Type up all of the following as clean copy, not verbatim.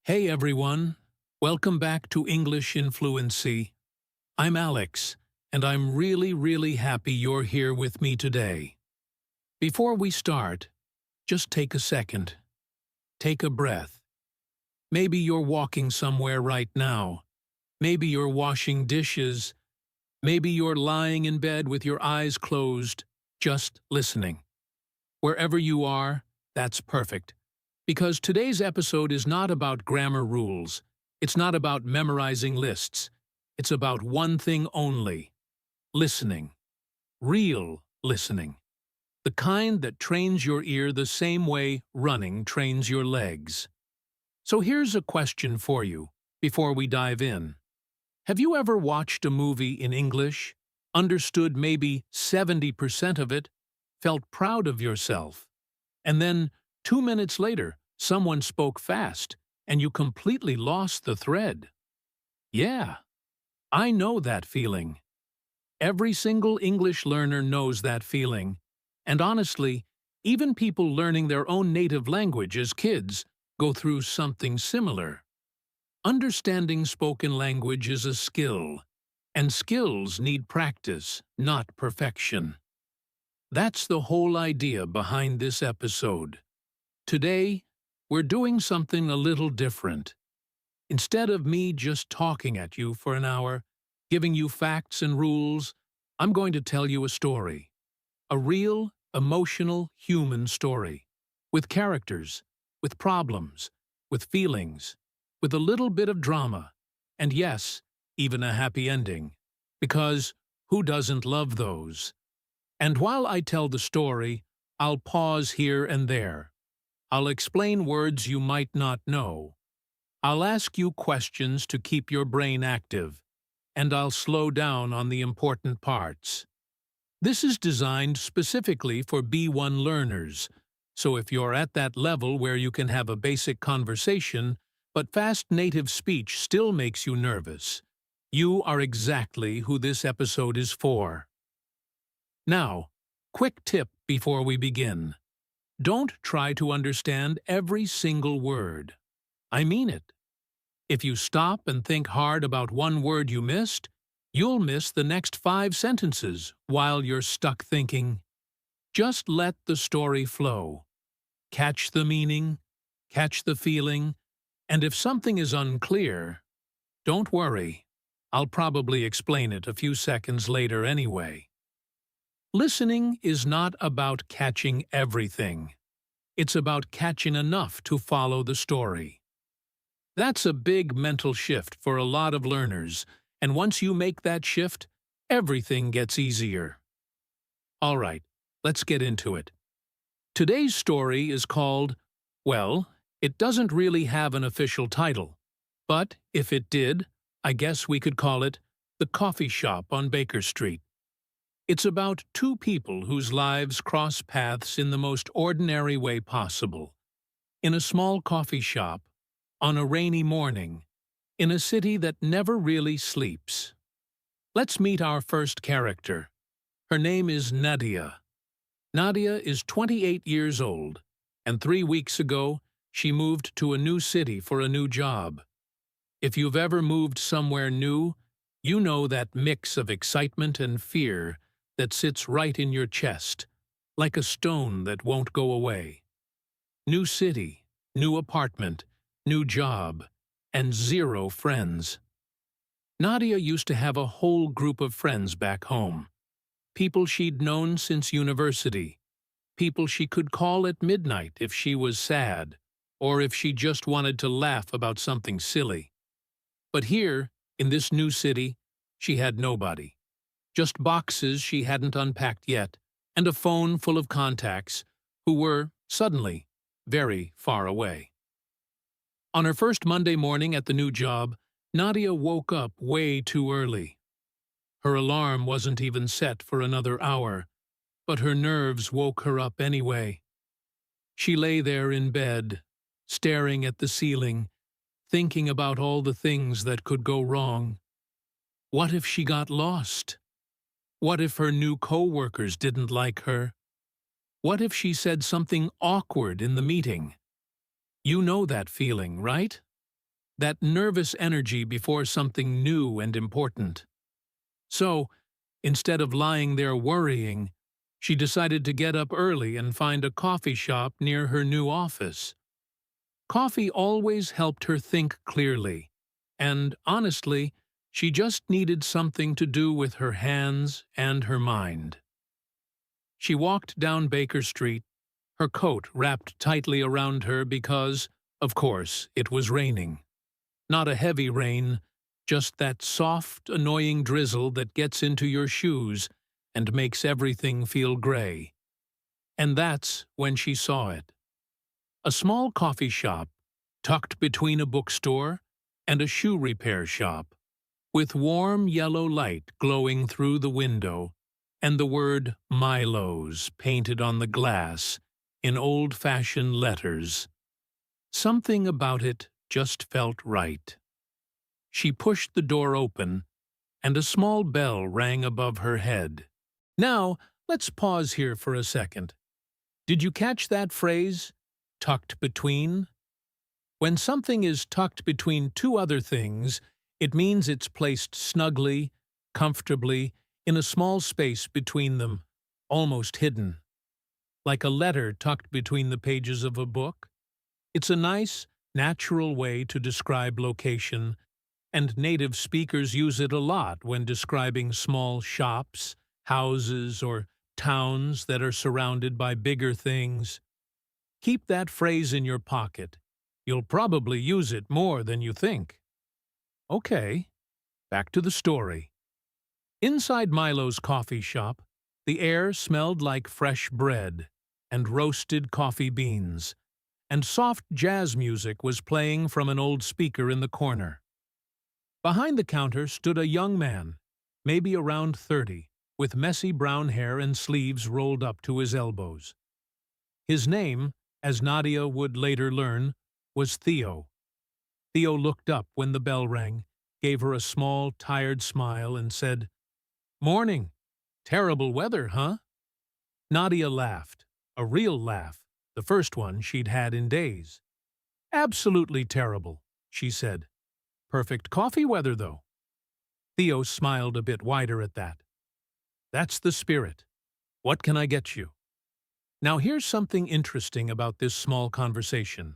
Hey everyone, welcome back to English in Fluency. I'm Alex, and I'm really happy you're here with me today. Before we start, just take a second. Take a breath. Maybe you're walking somewhere right now. Maybe you're washing dishes. Maybe you're lying in bed with your eyes closed, just listening. Wherever you are, that's perfect. Because today's episode is not about grammar rules. It's not about memorizing lists. It's about one thing only: listening. Real listening. The kind that trains your ear the same way running trains your legs. So here's a question for you before we dive in. Have you ever watched a movie in English, understood maybe 70% of it, felt proud of yourself, and then 2 minutes later, someone spoke fast, and you completely lost the thread? Yeah, I know that feeling. Every single English learner knows that feeling. And honestly, even people learning their own native language as kids go through something similar. Understanding spoken language is a skill, and skills need practice, not perfection. That's the whole idea behind this episode. Today, we're doing something a little different. Instead of me just talking at you for an hour, giving you facts and rules, I'm going to tell you a story. A real, emotional, human story. With characters, with problems, with feelings, with a little bit of drama, and yes, even a happy ending. Because who doesn't love those? And while I tell the story, I'll pause here and there. I'll explain words you might not know. I'll ask you questions to keep your brain active, and I'll slow down on the important parts. This is designed specifically for B1 learners, so if you're at that level where you can have a basic conversation, but fast native speech still makes you nervous, you are exactly who this episode is for. Now, quick tip before we begin. Don't try to understand every single word. I mean it. If you stop and think hard about one word you missed, you'll miss the next 5 sentences while you're stuck thinking. Just let the story flow. Catch the meaning, catch the feeling, and if something is unclear, don't worry. I'll probably explain it a few seconds later anyway. Listening is not about catching everything. It's about catching enough to follow the story. That's a big mental shift for a lot of learners, and once you make that shift, everything gets easier. All right, let's get into it. Today's story is called, well, it doesn't really have an official title, but if it did, I guess we could call it The Coffee Shop on Baker Street. It's about 2 people whose lives cross paths in the most ordinary way possible. In a small coffee shop, on a rainy morning, in a city that never really sleeps. Let's meet our first character. Her name is Nadia. Nadia is 28 years old, and 3 weeks ago, she moved to a new city for a new job. If you've ever moved somewhere new, you know that mix of excitement and fear that sits right in your chest, like a stone that won't go away. New city, new apartment, new job, and 0 friends. Nadia used to have a whole group of friends back home. People she'd known since university. People she could call at midnight if she was sad, or if she just wanted to laugh about something silly. But here, in this new city, she had nobody. Just boxes she hadn't unpacked yet, and a phone full of contacts who were, suddenly, very far away. On her first Monday morning at the new job, Nadia woke up way too early. Her alarm wasn't even set for another hour, but her nerves woke her up anyway. She lay there in bed, staring at the ceiling, thinking about all the things that could go wrong. What if she got lost? What if her new co-workers didn't like her? What if she said something awkward in the meeting? You know that feeling, right? that nervous energy before something new and important. So, instead of lying there worrying, she decided to get up early and find a coffee shop near her new office. Coffee always helped her think clearly, and honestly, she just needed something to do with her hands and her mind. She walked down Baker Street, her coat wrapped tightly around her because, of course, it was raining. Not a heavy rain, just that soft, annoying drizzle that gets into your shoes and makes everything feel gray. And that's when she saw it. A small coffee shop, tucked between a bookstore and a shoe repair shop, with warm yellow light glowing through the window, and the word Milo's painted on the glass in old-fashioned letters. Something about it just felt right. She pushed the door open, and a small bell rang above her head. Now, let's pause here for a second. Did you catch that phrase, tucked between? When something is tucked between two other things, it means it's placed snugly, comfortably, in a small space between them, almost hidden. Like a letter tucked between the pages of a book. It's a nice, natural way to describe location, and native speakers use it a lot when describing small shops, houses, or towns that are surrounded by bigger things. Keep that phrase in your pocket. You'll probably use it more than you think. Okay, back to the story. Inside Milo's coffee shop, the air smelled like fresh bread and roasted coffee beans, and soft jazz music was playing from an old speaker in the corner. Behind the counter stood a young man, maybe around 30, with messy brown hair and sleeves rolled up to his elbows. His name, as Nadia would later learn, was Theo. Theo looked up when the bell rang, gave her a small, tired smile, and said, "Morning. Terrible weather, huh?" Nadia laughed, a real laugh, the first one she'd had in days. "Absolutely terrible," she said. "Perfect coffee weather, though." Theo smiled a bit wider at that. "That's the spirit. What can I get you?" Now here's something interesting about this small conversation.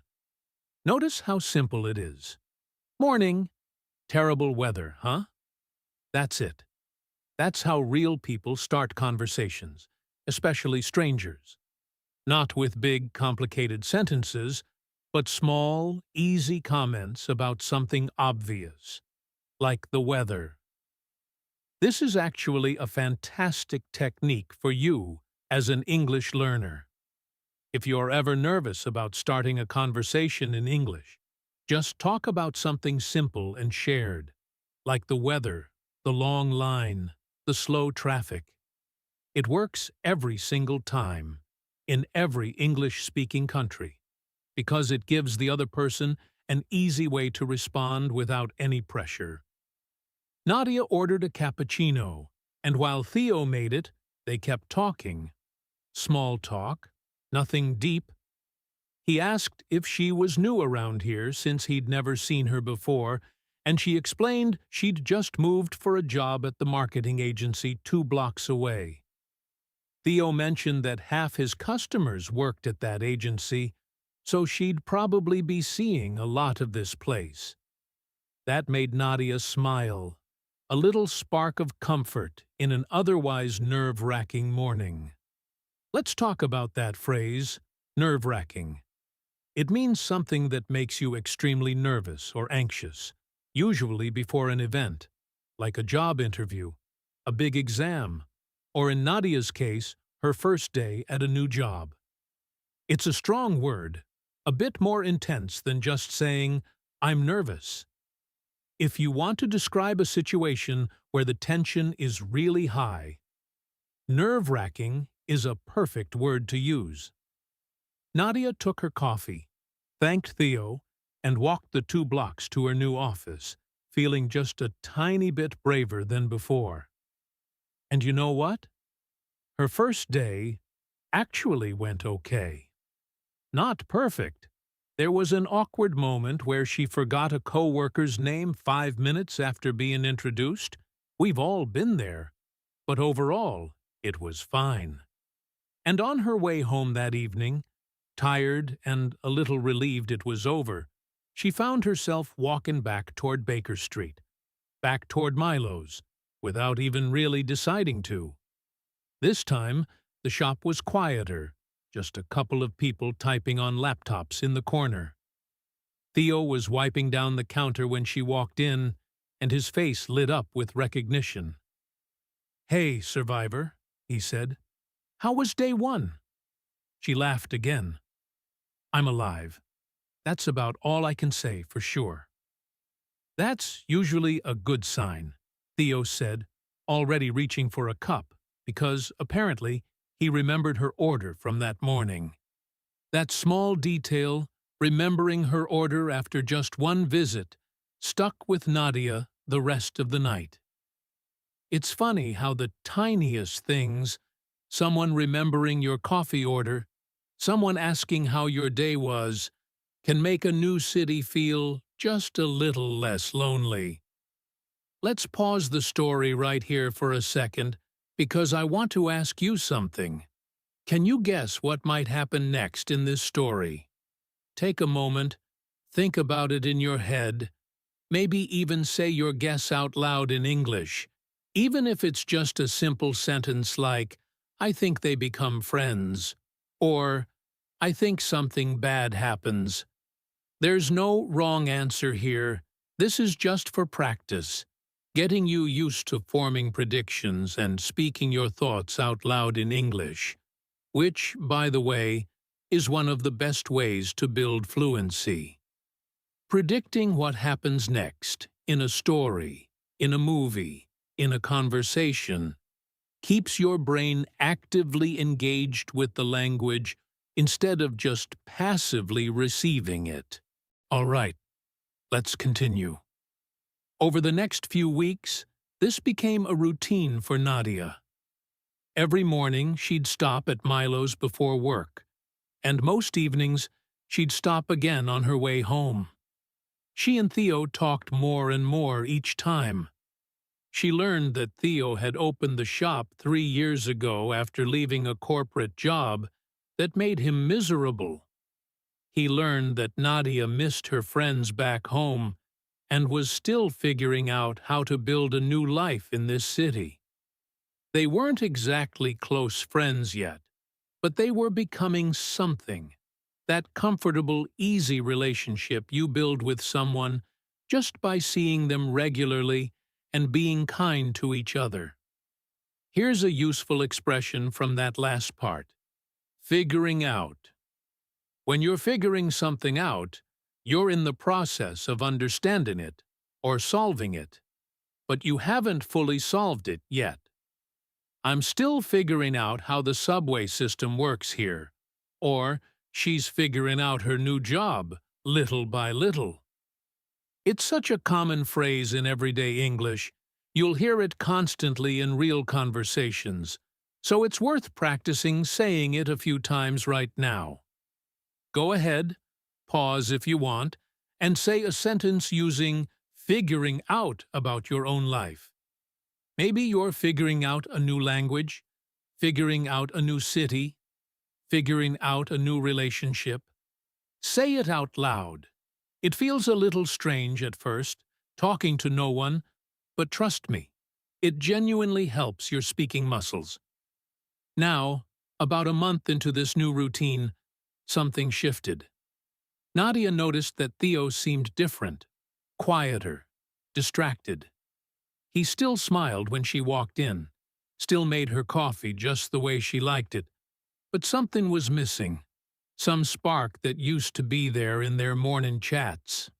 Notice how simple it is. "Morning. Terrible weather, huh?" That's it. That's how real people start conversations, especially strangers. Not with big, complicated sentences, but small, easy comments about something obvious, like the weather. This is actually a fantastic technique for you as an English learner. If you're ever nervous about starting a conversation in English, just talk about something simple and shared, like the weather, the long line, the slow traffic. It works every single time, in every English-speaking country, because it gives the other person an easy way to respond without any pressure. Nadia ordered a cappuccino, and while Theo made it, they kept talking. Small talk, nothing deep. He asked if she was new around here since he'd never seen her before, and she explained she'd just moved for a job at the marketing agency 2 blocks away. Theo mentioned that half his customers worked at that agency, so she'd probably be seeing a lot of this place. That made Nadia smile, a little spark of comfort in an otherwise nerve-wracking morning. Let's talk about that phrase, nerve-wracking. It means something that makes you extremely nervous or anxious, usually before an event, like a job interview, a big exam, or in Nadia's case, her first day at a new job. It's a strong word, a bit more intense than just saying, "I'm nervous." If you want to describe a situation where the tension is really high, nerve-wracking is a perfect word to use. Nadia took her coffee, thanked Theo, and walked the 2 blocks to her new office, feeling just a tiny bit braver than before. And you know what? Her first day actually went okay. Not perfect. There was an awkward moment where she forgot a coworker's name 5 minutes after being introduced. We've all been there. But overall, it was fine. And on her way home that evening, tired and a little relieved it was over, she found herself walking back toward Baker Street, back toward Milo's, without even really deciding to. This time, the shop was quieter, just a couple of people typing on laptops in the corner. Theo was wiping down the counter when she walked in, and his face lit up with recognition. "Hey, survivor," he said. "How was day one?" She laughed again. "I'm alive. That's about all I can say for sure." "That's usually a good sign," Theo said, already reaching for a cup, because, apparently, he remembered her order from that morning. That small detail, remembering her order after just one visit, stuck with Nadia the rest of the night. It's funny how the tiniest things, someone remembering your coffee order, someone asking how your day was, can make a new city feel just a little less lonely. Let's pause the story right here for a second, because I want to ask you something. Can you guess what might happen next in this story? Take a moment, think about it in your head, maybe even say your guess out loud in English, even if it's just a simple sentence like, "I think they become friends," or "I think something bad happens." There's no wrong answer here. This is just for practice, getting you used to forming predictions and speaking your thoughts out loud in English, which, by the way, is one of the best ways to build fluency. Predicting what happens next, in a story, in a movie, in a conversation, keeps your brain actively engaged with the language instead of just passively receiving it. All right, let's continue. Over the next few weeks, this became a routine for Nadia. Every morning, she'd stop at Milo's before work, and most evenings, she'd stop again on her way home. She and Theo talked more and more each time. She learned that Theo had opened the shop 3 years ago after leaving a corporate job that made him miserable. He learned that Nadia missed her friends back home and was still figuring out how to build a new life in this city. They weren't exactly close friends yet, but they were becoming something. That comfortable, easy relationship you build with someone just by seeing them regularly and being kind to each other. Here's a useful expression from that last part. Figuring out. When you're figuring something out, you're in the process of understanding it or solving it, but you haven't fully solved it yet. "I'm still figuring out how the subway system works here," or "she's figuring out her new job, little by little." It's such a common phrase in everyday English. You'll hear it constantly in real conversations, so it's worth practicing saying it a few times right now. Go ahead, pause if you want, and say a sentence using "figuring out" about your own life. Maybe you're figuring out a new language, figuring out a new city, figuring out a new relationship. Say it out loud. It feels a little strange at first, talking to no one, but trust me, it genuinely helps your speaking muscles. Now, about a month into this new routine, something shifted. Nadia noticed that Theo seemed different, quieter, distracted. He still smiled when she walked in, still made her coffee just the way she liked it, but something was missing, some spark that used to be there in their morning chats.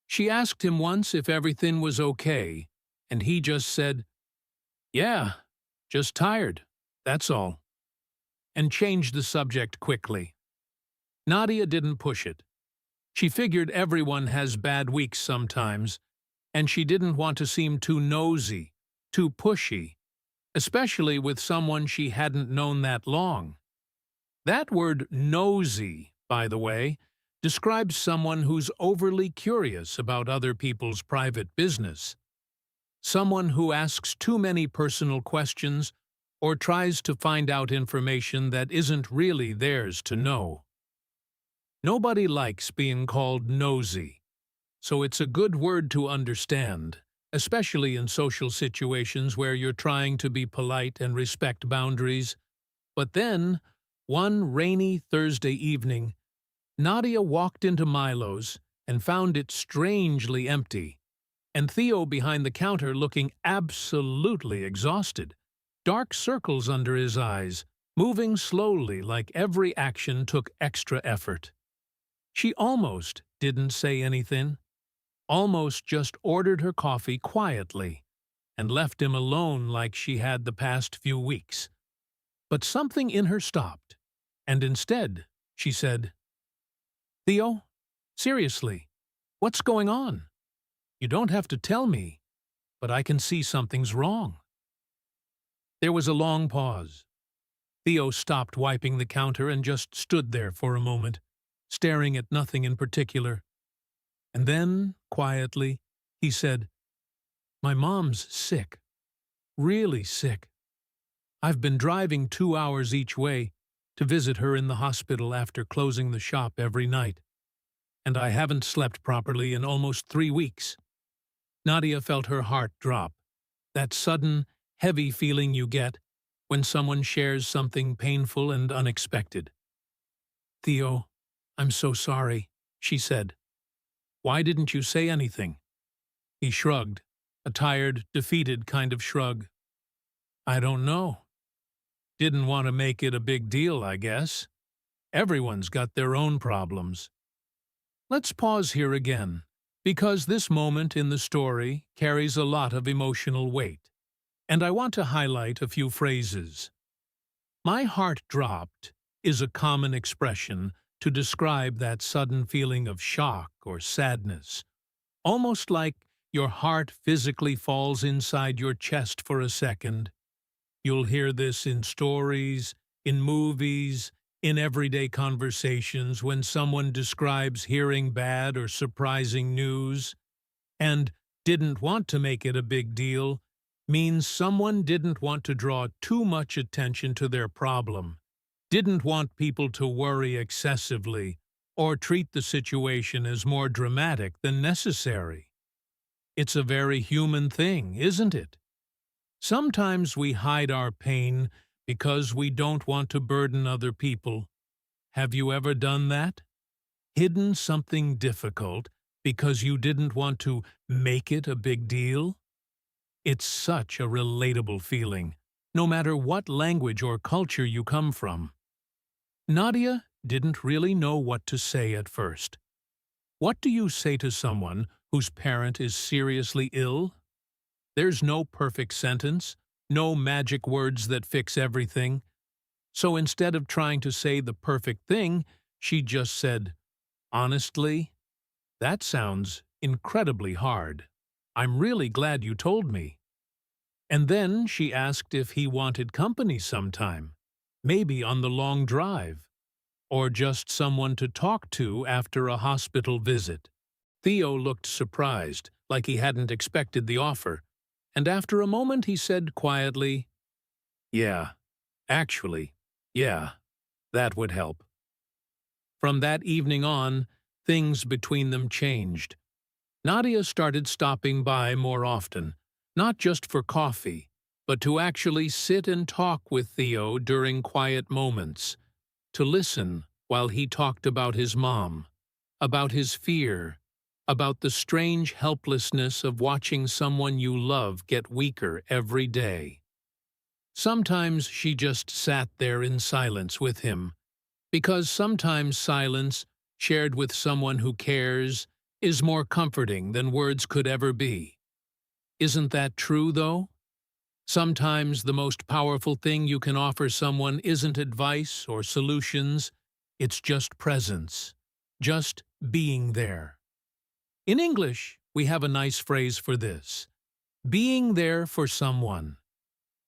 She asked him once if everything was okay, and he just said, "Yeah, just tired, that's all," and changed the subject quickly. Nadia didn't push it. She figured everyone has bad weeks sometimes, and she didn't want to seem too nosy, too pushy, especially with someone she hadn't known that long. That word "nosy," by the way, describes someone who's overly curious about other people's private business. Someone who asks too many personal questions or tries to find out information that isn't really theirs to know. Nobody likes being called nosy, so it's a good word to understand, especially in social situations where you're trying to be polite and respect boundaries. But then, one rainy Thursday evening, Nadia walked into Milo's and found it strangely empty, and Theo behind the counter looking absolutely exhausted, dark circles under his eyes, moving slowly like every action took extra effort. She almost didn't say anything, almost just ordered her coffee quietly, and left him alone like she had the past few weeks. But something in her stopped, and instead, she said, "Theo, seriously, what's going on? You don't have to tell me, but I can see something's wrong." There was a long pause. Theo stopped wiping the counter and just stood there for a moment, staring at nothing in particular. And then, quietly, he said, "My mom's sick. Really sick. I've been driving 2 hours each way to visit her in the hospital after closing the shop every night, and I haven't slept properly in almost 3 weeks." Nadia felt her heart drop, that sudden, heavy feeling you get when someone shares something painful and unexpected. "Theo, I'm so sorry," she said. "Why didn't you say anything?" He shrugged, a tired, defeated kind of shrug. "I don't know. Didn't want to make it a big deal, I guess. Everyone's got their own problems." Let's pause here again, because this moment in the story carries a lot of emotional weight, and I want to highlight a few phrases. "My heart dropped" is a common expression to describe that sudden feeling of shock or sadness, almost like your heart physically falls inside your chest for a second. You'll hear this in stories, in movies, in everyday conversations when someone describes hearing bad or surprising news. And "didn't want to make it a big deal" means someone didn't want to draw too much attention to their problem, didn't want people to worry excessively, or treat the situation as more dramatic than necessary. It's a very human thing, isn't it? Sometimes we hide our pain because we don't want to burden other people. Have you ever done that? Hidden something difficult because you didn't want to make it a big deal? It's such a relatable feeling, no matter what language or culture you come from. Nadia didn't really know what to say at first. What do you say to someone whose parent is seriously ill? There's no perfect sentence, no magic words that fix everything. So instead of trying to say the perfect thing, she just said, "Honestly, that sounds incredibly hard. I'm really glad you told me." And then she asked if he wanted company sometime, maybe on the long drive, or just someone to talk to after a hospital visit. Theo looked surprised, like he hadn't expected the offer, and after a moment he said quietly, "Yeah, actually, yeah, that would help." From that evening on, things between them changed. Nadia started stopping by more often, not just for coffee, but to actually sit and talk with Theo during quiet moments, to listen while he talked about his mom, about his fear, about the strange helplessness of watching someone you love get weaker every day. Sometimes she just sat there in silence with him, because sometimes silence, shared with someone who cares, is more comforting than words could ever be. Isn't that true, though? Sometimes the most powerful thing you can offer someone isn't advice or solutions, it's just presence, just being there. In English, we have a nice phrase for this: being there for someone.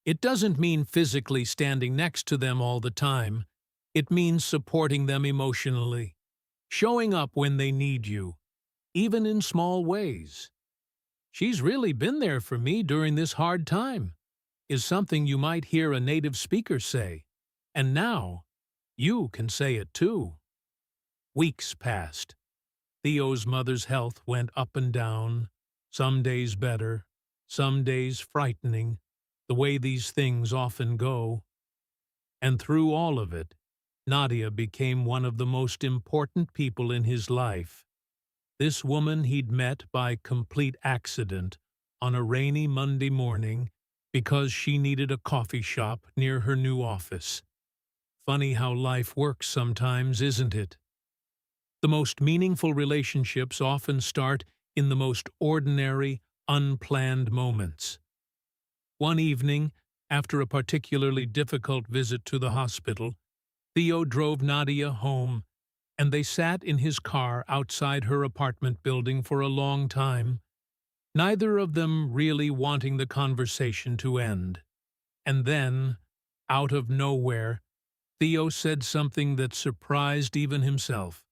It doesn't mean physically standing next to them all the time. It means supporting them emotionally, showing up when they need you, even in small ways. "She's really been there for me during this hard time," is something you might hear a native speaker say, and now you can say it too. Weeks passed. Theo's mother's health went up and down, some days better, some days frightening, the way these things often go. And through all of it, Nadia became one of the most important people in his life. This woman he'd met by complete accident on a rainy Monday morning because she needed a coffee shop near her new office. Funny how life works sometimes, isn't it? The most meaningful relationships often start in the most ordinary, unplanned moments. One evening, after a particularly difficult visit to the hospital, Theo drove Nadia home, and they sat in his car outside her apartment building for a long time, neither of them really wanting the conversation to end. And then, out of nowhere, Theo said something that surprised even himself.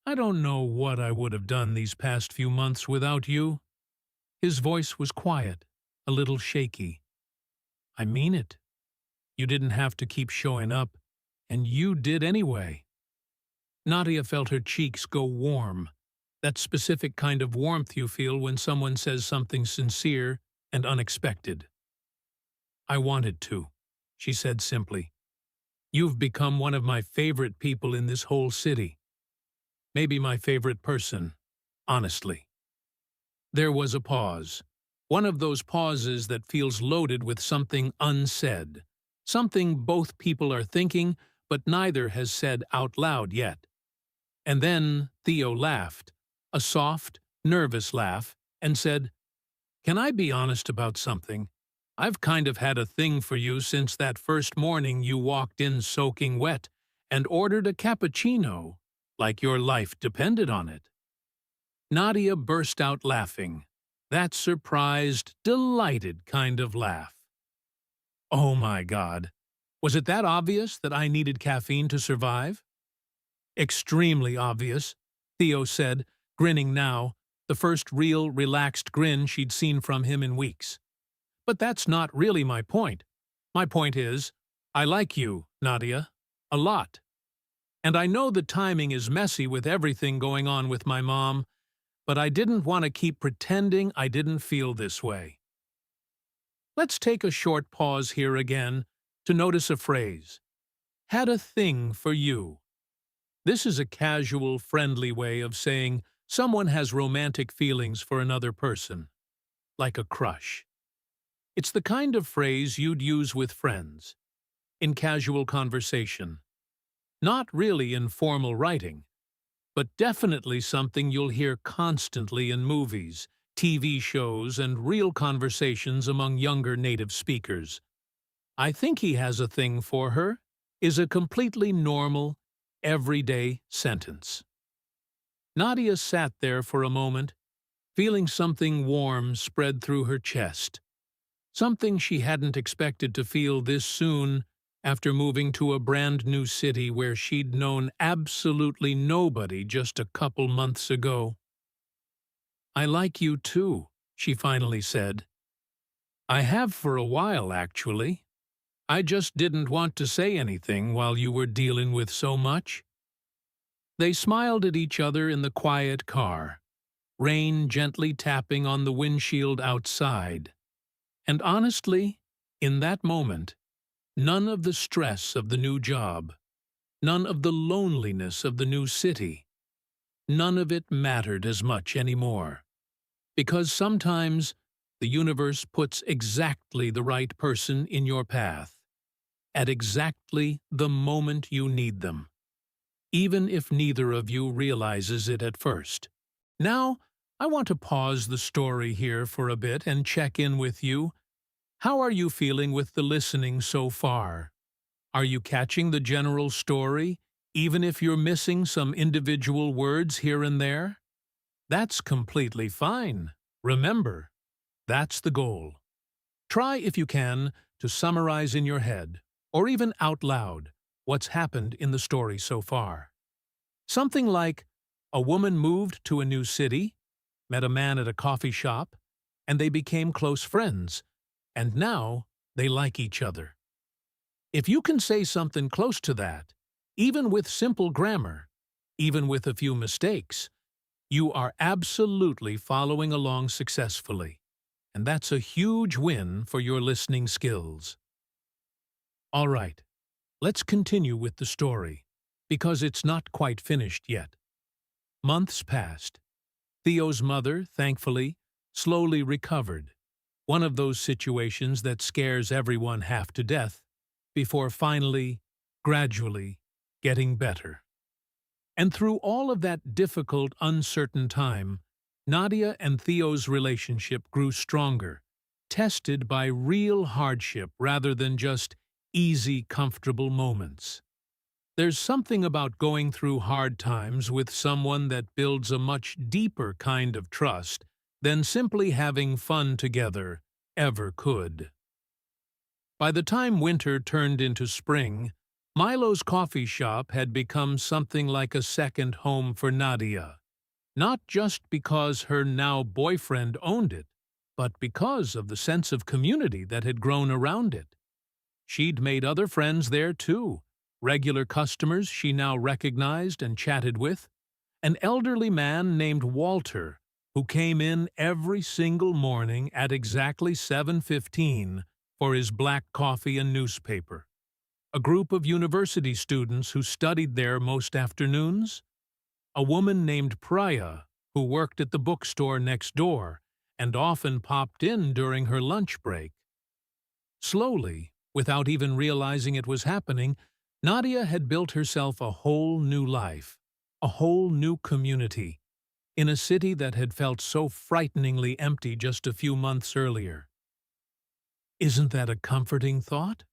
"I don't know what I would have done these past few months without you." His voice was quiet, a little shaky. "I mean it. You didn't have to keep showing up, and you did anyway." Nadia felt her cheeks go warm, that specific kind of warmth you feel when someone says something sincere and unexpected. "I wanted to," she said simply. "You've become one of my favorite people in this whole city. Maybe my favorite person, honestly." There was a pause. One of those pauses that feels loaded with something unsaid, something both people are thinking, but neither has said out loud yet. And then Theo laughed, a soft, nervous laugh, and said, "Can I be honest about something? I've kind of had a thing for you since that first morning you walked in soaking wet and ordered a cappuccino, like your life depended on it." Nadia burst out laughing, that surprised, delighted kind of laugh. "Oh my God, was it that obvious that I needed caffeine to survive?" "Extremely obvious," Theo said, grinning now, the first real, relaxed grin she'd seen from him in weeks. "But that's not really my point. My point is, I like you, Nadia, a lot. And I know the timing is messy with everything going on with my mom, but I didn't want to keep pretending I didn't feel this way." Let's take a short pause here again to notice a phrase. "Had a thing for you." This is a casual, friendly way of saying someone has romantic feelings for another person, like a crush. It's the kind of phrase you'd use with friends, in casual conversation. Not really in formal writing, but definitely something you'll hear constantly in movies, TV shows, and real conversations among younger native speakers. "I think he has a thing for her" is a completely normal, everyday sentence. Nadia sat there for a moment, feeling something warm spread through her chest, something she hadn't expected to feel this soon after moving to a brand new city where she'd known absolutely nobody just a couple months ago. "I like you too," she finally said. "I have for a while, actually. I just didn't want to say anything while you were dealing with so much." They smiled at each other in the quiet car, rain gently tapping on the windshield outside. And honestly, in that moment, none of the stress of the new job, none of the loneliness of the new city, none of it mattered as much anymore. Because sometimes the universe puts exactly the right person in your path, at exactly the moment you need them, even if neither of you realizes it at first. Now, I want to pause the story here for a bit and check in with you. How are you feeling with the listening so far? Are you catching the general story, even if you're missing some individual words here and there? That's completely fine. Remember, that's the goal. Try, if you can, to summarize in your head, or even out loud, what's happened in the story so far. Something like, a woman moved to a new city, met a man at a coffee shop, and they became close friends, and now they like each other. If you can say something close to that, even with simple grammar, even with a few mistakes, you are absolutely following along successfully, and that's a huge win for your listening skills. All right, let's continue with the story, because it's not quite finished yet. Months passed. Theo's mother, thankfully, slowly recovered, one of those situations that scares everyone half to death, before finally, gradually, getting better. And through all of that difficult, uncertain time, Nadia and Theo's relationship grew stronger, tested by real hardship rather than just easy, comfortable moments. There's something about going through hard times with someone that builds a much deeper kind of trust than simply having fun together ever could. By the time winter turned into spring, Milo's coffee shop had become something like a second home for Nadia, not just because her now boyfriend owned it, but because of the sense of community that had grown around it. She'd made other friends there too, regular customers she now recognized and chatted with, an elderly man named Walter, who came in every single morning at exactly 7:15 for his black coffee and newspaper, a group of university students who studied there most afternoons, a woman named Priya, who worked at the bookstore next door and often popped in during her lunch break. Slowly, without even realizing it was happening, Nadia had built herself a whole new life, a whole new community, in a city that had felt so frighteningly empty just a few months earlier. Isn't that a comforting thought?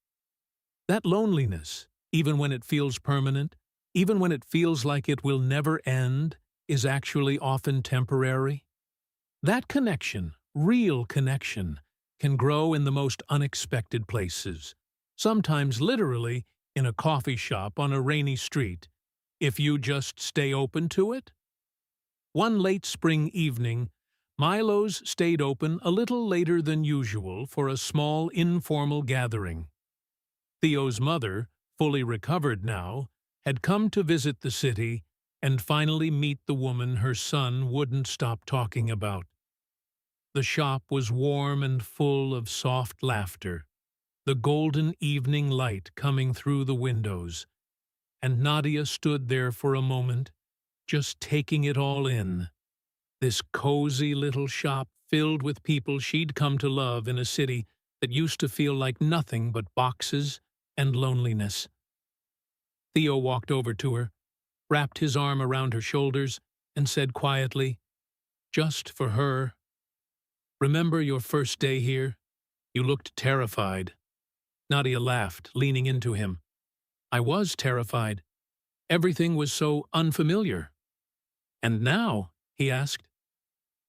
That loneliness, even when it feels permanent, even when it feels like it will never end, is actually often temporary. That connection, real connection, can grow in the most unexpected places, sometimes literally in a coffee shop on a rainy street, if you just stay open to it. One late spring evening, Milo's stayed open a little later than usual for a small informal gathering. Theo's mother, fully recovered now, had come to visit the city and finally meet the woman her son wouldn't stop talking about. The shop was warm and full of soft laughter, the golden evening light coming through the windows, and Nadia stood there for a moment, just taking it all in. This cozy little shop filled with people she'd come to love in a city that used to feel like nothing but boxes and loneliness. Theo walked over to her, wrapped his arm around her shoulders, and said quietly, just for her, "Remember your first day here? You looked terrified." Nadia laughed, leaning into him. "I was terrified. Everything was so unfamiliar." "And now?" he asked.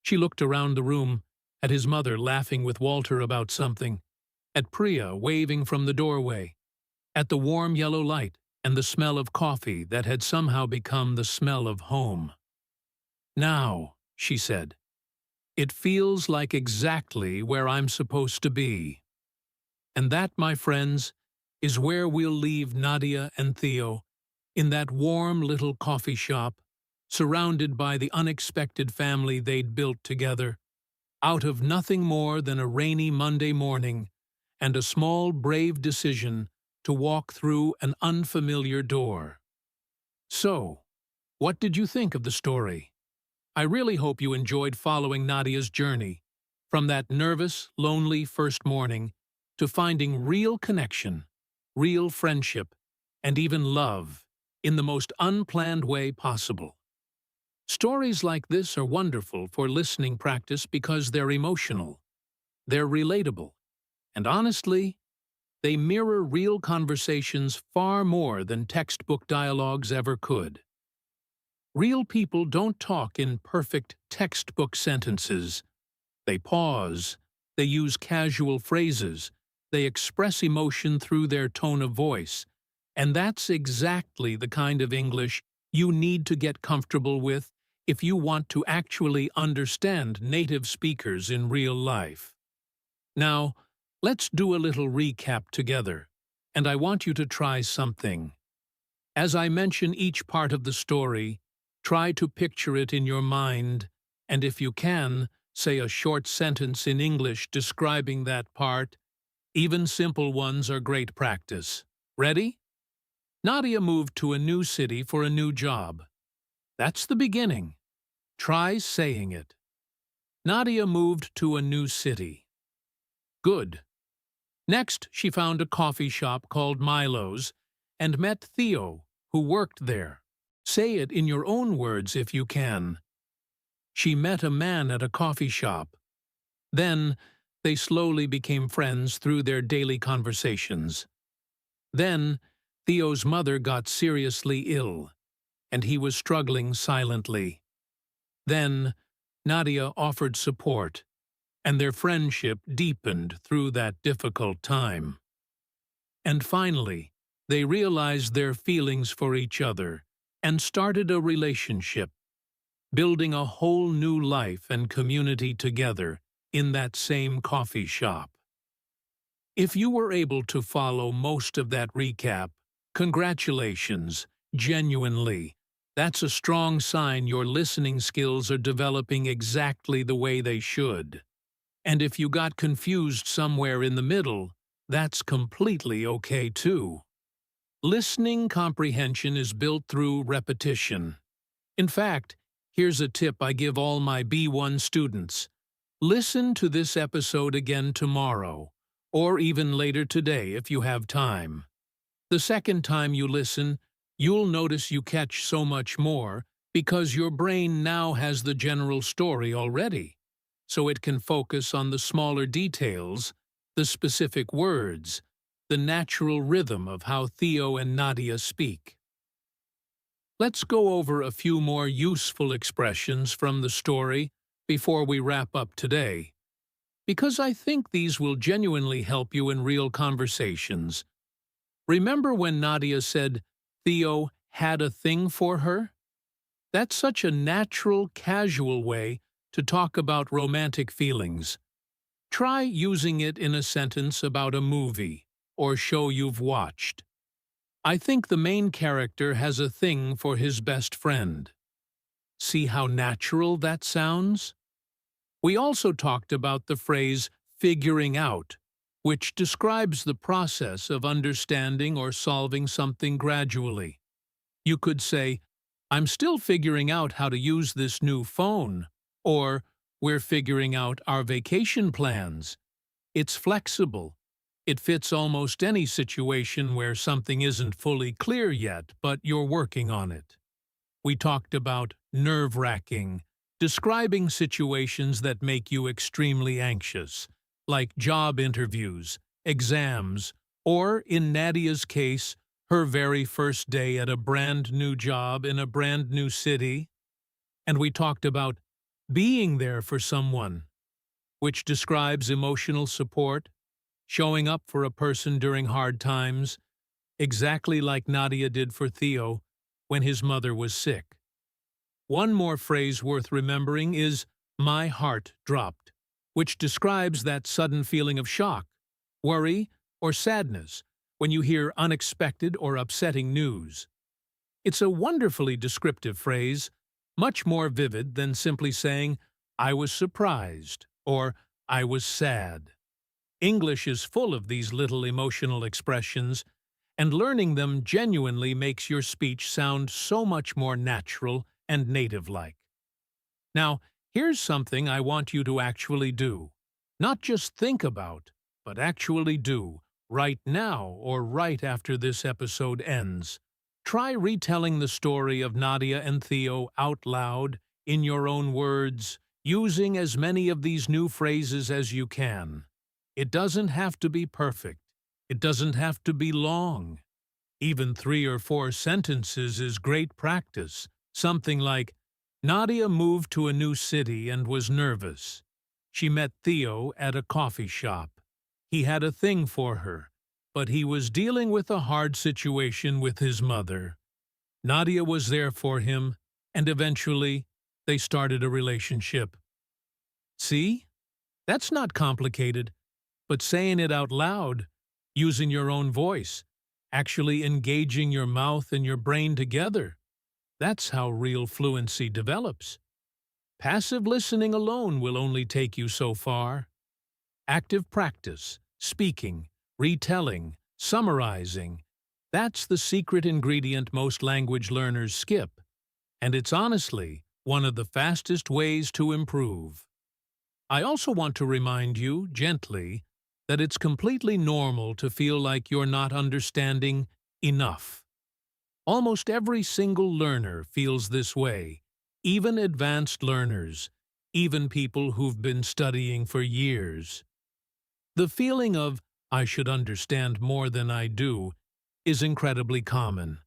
She looked around the room, at his mother laughing with Walter about something, at Priya waving from the doorway, at the warm yellow light and the smell of coffee that had somehow become the smell of home. "Now," she said, "it feels like exactly where I'm supposed to be." And that, my friends, is where we'll leave Nadia and Theo, in that warm little coffee shop, surrounded by the unexpected family they'd built together, out of nothing more than a rainy Monday morning and a small, brave decision to walk through an unfamiliar door. So, what did you think of the story? I really hope you enjoyed following Nadia's journey, from that nervous, lonely first morning to finding real connection, real friendship, and even love in the most unplanned way possible. Stories like this are wonderful for listening practice because they're emotional, they're relatable, and honestly, they mirror real conversations far more than textbook dialogues ever could. Real people don't talk in perfect textbook sentences. They pause, they use casual phrases, they express emotion through their tone of voice, and that's exactly the kind of English you need to get comfortable with if you want to actually understand native speakers in real life. Now, let's do a little recap together, and I want you to try something. As I mention each part of the story, try to picture it in your mind, and if you can, say a short sentence in English describing that part. Even simple ones are great practice. Ready? Nadia moved to a new city for a new job. That's the beginning. Try saying it. Nadia moved to a new city. Good. Next, she found a coffee shop called Milo's and met Theo, who worked there. Say it in your own words if you can. She met a man at a coffee shop. Then, they slowly became friends through their daily conversations. Then, Theo's mother got seriously ill, and he was struggling silently. Then, Nadia offered support, and their friendship deepened through that difficult time. And finally, they realized their feelings for each other and started a relationship, building a whole new life and community together in that same coffee shop. If you were able to follow most of that recap, congratulations, genuinely. That's a strong sign your listening skills are developing exactly the way they should. And if you got confused somewhere in the middle, that's completely okay too. Listening comprehension is built through repetition. In fact, here's a tip I give all my B1 students. Listen to this episode again tomorrow, or even later today if you have time. The second time you listen, you'll notice you catch so much more because your brain now has the general story already, so it can focus on the smaller details, the specific words, the natural rhythm of how Theo and Nadia speak. Let's go over a few more useful expressions from the story before we wrap up today, because I think these will genuinely help you in real conversations. Remember when Nadia said Theo had a thing for her? That's such a natural, casual way to talk about romantic feelings. Try using it in a sentence about a movie or show you've watched. I think the main character has a thing for his best friend. See how natural that sounds? We also talked about the phrase figuring out, which describes the process of understanding or solving something gradually. You could say, I'm still figuring out how to use this new phone, or we're figuring out our vacation plans. It's flexible. It fits almost any situation where something isn't fully clear yet, but you're working on it. We talked about nerve-wracking, describing situations that make you extremely anxious, like job interviews, exams, or, in Nadia's case, her very first day at a brand new job in a brand new city. And we talked about being there for someone, which describes emotional support, showing up for a person during hard times, exactly like Nadia did for Theo when his mother was sick. One more phrase worth remembering is, my heart dropped, which describes that sudden feeling of shock, worry, or sadness when you hear unexpected or upsetting news. It's a wonderfully descriptive phrase, much more vivid than simply saying, I was surprised, or I was sad. English is full of these little emotional expressions, and learning them genuinely makes your speech sound so much more natural and native-like. Now, here's something I want you to actually do. Not just think about, but actually do, right now or right after this episode ends. Try retelling the story of Nadia and Theo out loud, in your own words, using as many of these new phrases as you can. It doesn't have to be perfect. It doesn't have to be long. Even 3 or 4 sentences is great practice. Something like, Nadia moved to a new city and was nervous. She met Theo at a coffee shop. He had a thing for her, but he was dealing with a hard situation with his mother. Nadia was there for him, and eventually they started a relationship. See? That's not complicated, but saying it out loud, using your own voice, actually engaging your mouth and your brain together, that's how real fluency develops. Passive listening alone will only take you so far. Active practice, speaking, retelling, summarizing, that's the secret ingredient most language learners skip, and it's honestly one of the fastest ways to improve. I also want to remind you, gently, that it's completely normal to feel like you're not understanding enough. Almost every single learner feels this way, even advanced learners, even people who've been studying for years. The feeling of, I should understand more than I do, is incredibly common.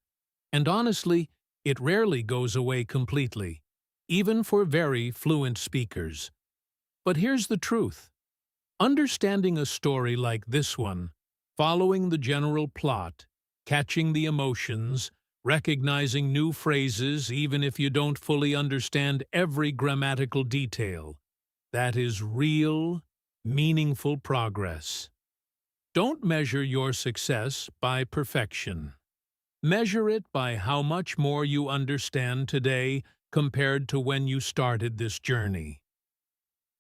And honestly, it rarely goes away completely, even for very fluent speakers. But here's the truth. Understanding a story like this one, following the general plot, catching the emotions, recognizing new phrases even if you don't fully understand every grammatical detail, that is real, meaningful progress. Don't measure your success by perfection. Measure it by how much more you understand today compared to when you started this journey.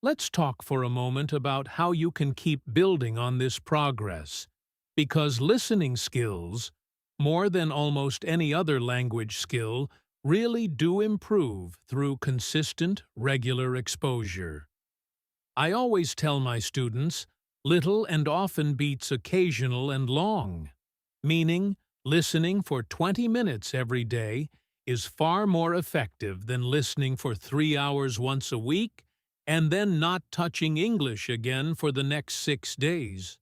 Let's talk for a moment about how you can keep building on this progress, because listening skills, more than almost any other language skill, really do improve through consistent, regular exposure. I always tell my students, little and often beats occasional and long, meaning listening for 20 minutes every day is far more effective than listening for 3 hours once a week and then not touching English again for the next 6 days.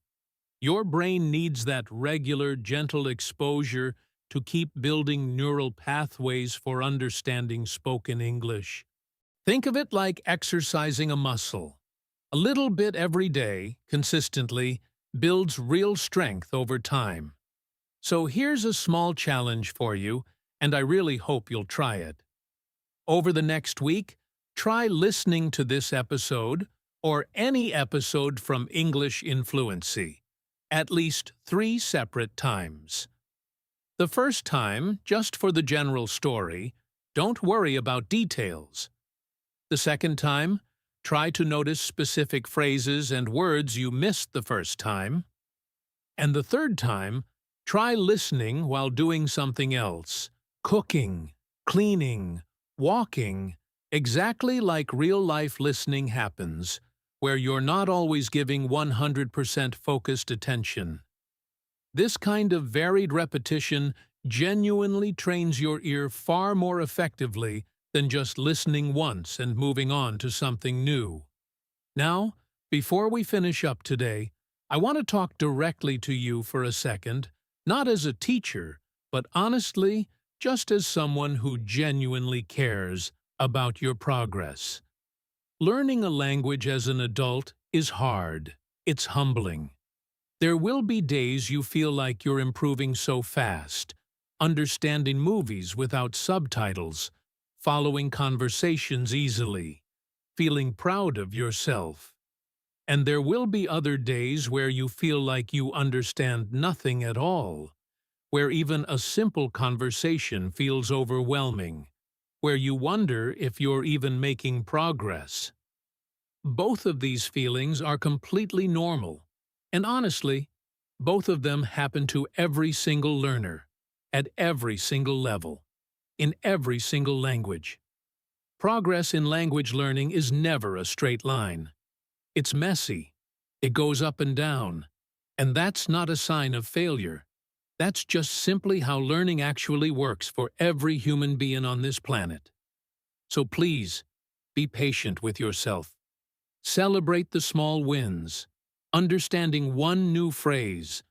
Your brain needs that regular, gentle exposure to keep building neural pathways for understanding spoken English. Think of it like exercising a muscle. A little bit every day, consistently, builds real strength over time. So here's a small challenge for you, and I really hope you'll try it. Over the next week, try listening to this episode, or any episode from English in Fluency, at least 3 separate times. The first time, just for the general story, don't worry about details. The second time, try to notice specific phrases and words you missed the first time. And the third time, try listening while doing something else, cooking, cleaning, walking, exactly like real-life listening happens, where you're not always giving 100% focused attention. This kind of varied repetition genuinely trains your ear far more effectively than just listening once and moving on to something new. Now, before we finish up today, I want to talk directly to you for a second, not as a teacher, but honestly, just as someone who genuinely cares about your progress. Learning a language as an adult is hard. It's humbling. There will be days you feel like you're improving so fast, understanding movies without subtitles, following conversations easily, feeling proud of yourself. And there will be other days where you feel like you understand nothing at all, where even a simple conversation feels overwhelming, where you wonder if you're even making progress. Both of these feelings are completely normal, and honestly, both of them happen to every single learner, at every single level, in every single language. Progress in language learning is never a straight line. It's messy, it goes up and down, and that's not a sign of failure. That's just simply how learning actually works for every human being on this planet. So please, be patient with yourself. Celebrate the small wins, understanding one new phrase,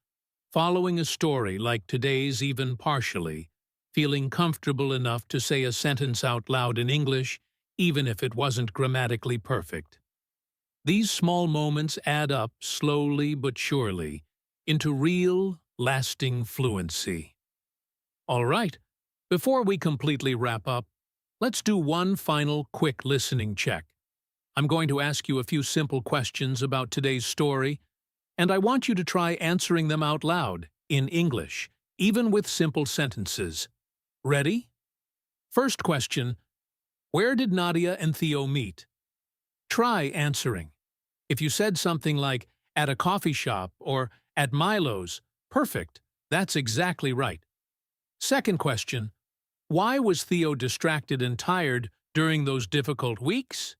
following a story like today's even partially, feeling comfortable enough to say a sentence out loud in English, even if it wasn't grammatically perfect. These small moments add up slowly but surely into real, lasting fluency. All right, Before we completely wrap up, let's do one final quick listening check. I'm going to ask you a few simple questions about today's story, and I want you to try answering them out loud, in English, even with simple sentences. Ready? First question, where did Nadia and Theo meet? Try answering. If you said something like, at a coffee shop or at Milo's, perfect, that's exactly right. Second question, why was Theo distracted and tired during those difficult weeks?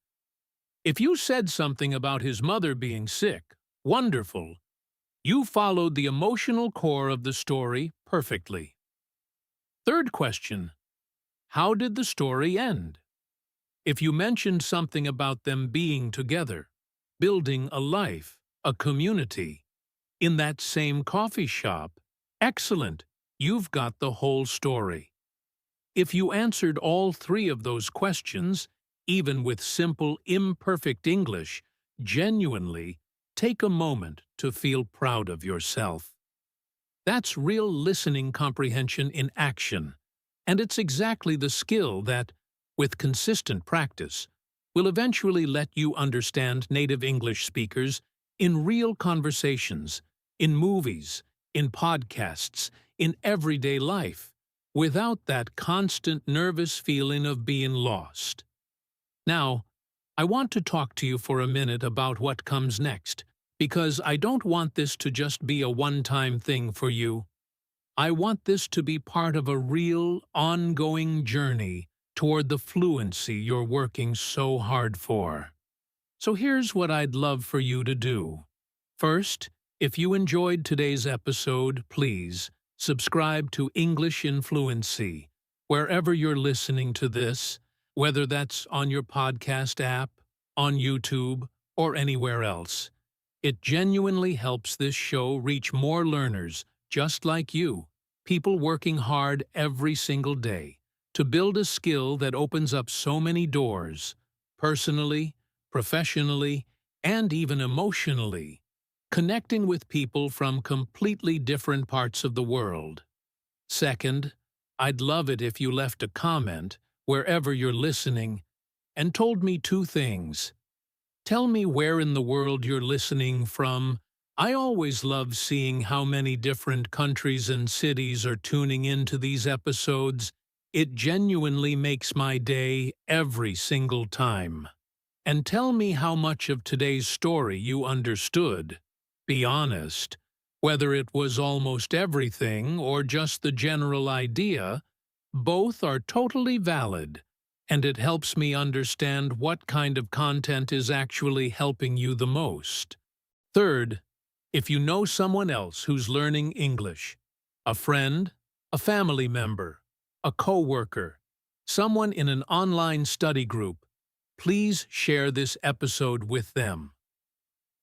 If you said something about his mother being sick, wonderful. You followed the emotional core of the story perfectly. Third question, how did the story end? If you mentioned something about them being together, building a life, a community, in that same coffee shop, excellent, you've got the whole story. If you answered all three of those questions, even with simple, imperfect English, genuinely, take a moment to feel proud of yourself. That's real listening comprehension in action, and it's exactly the skill that, with consistent practice, will eventually let you understand native English speakers in real conversations, in movies, in podcasts, in everyday life, without that constant nervous feeling of being lost. Now, I want to talk to you for a minute about what comes next, because I don't want this to just be a one-time thing for you. I want this to be part of a real, ongoing journey toward the fluency you're working so hard for. So here's what I'd love for you to do. First, if you enjoyed today's episode, please subscribe to English in Fluency, wherever you're listening to this, whether that's on your podcast app, on YouTube, or anywhere else. It genuinely helps this show reach more learners just like you, people working hard every single day to build a skill that opens up so many doors, personally, professionally, and even emotionally, connecting with people from completely different parts of the world. Second, I'd love it if you left a comment wherever you're listening and told me two things. Tell me where in the world you're listening from. I always love seeing how many different countries and cities are tuning into these episodes. It genuinely makes my day every single time. And tell me how much of today's story you understood. Be honest. Whether it was almost everything or just the general idea, both are totally valid, and it helps me understand what kind of content is actually helping you the most. Third, if you know someone else who's learning English, a friend, a family member, a coworker, someone in an online study group, please share this episode with them.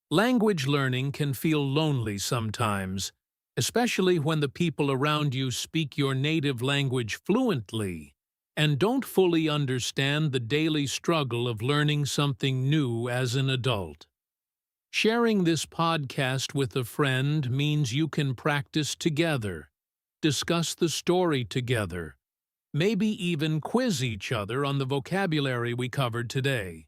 Language learning can feel lonely sometimes, especially when the people around you speak your native language fluently and don't fully understand the daily struggle of learning something new as an adult. Sharing this podcast with a friend means you can practice together, discuss the story together, maybe even quiz each other on the vocabulary we covered today.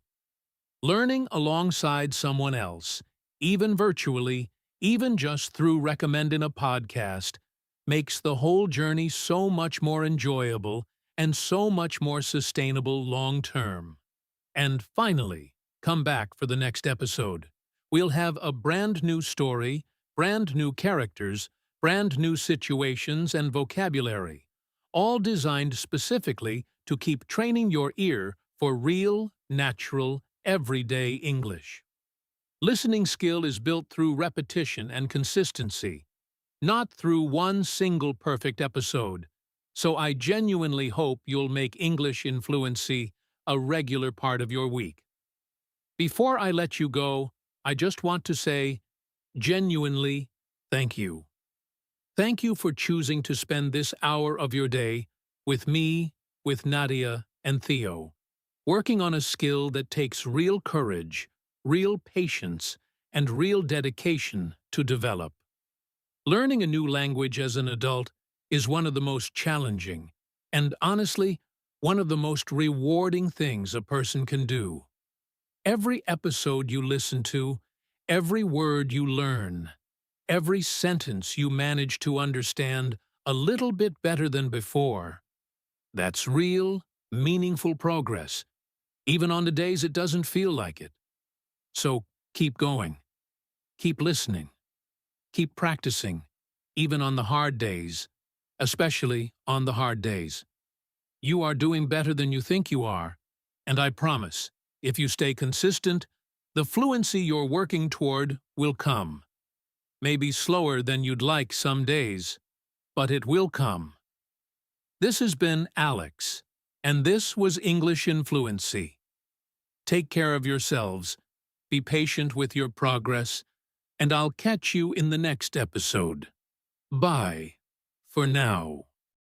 Learning alongside someone else, even virtually, even just through recommending a podcast, makes the whole journey so much more enjoyable and so much more sustainable long-term. And finally, come back for the next episode. We'll have a brand new story, brand new characters, brand new situations and vocabulary, all designed specifically to keep training your ear for real, natural, everyday English. Listening skill is built through repetition and consistency, not through one single perfect episode. So I genuinely hope you'll make English in Fluency a regular part of your week. Before I let you go, I just want to say, genuinely, thank you. Thank you for choosing to spend this hour of your day with me, with Nadia and Theo, working on a skill that takes real courage, real patience, and real dedication to develop. Learning a new language as an adult is one of the most challenging and honestly, one of the most rewarding things a person can do. Every episode you listen to, every word you learn, every sentence you manage to understand a little bit better than before, that's real, meaningful progress, even on the days it doesn't feel like it. So keep going, keep listening, keep practicing, even on the hard days, especially on the hard days. You are doing better than you think you are, and I promise, if you stay consistent, the fluency you're working toward will come. Maybe slower than you'd like some days, but it will come. This has been Alex, and this was English in Fluency. Take care of yourselves, be patient with your progress, and I'll catch you in the next episode. Bye, for now.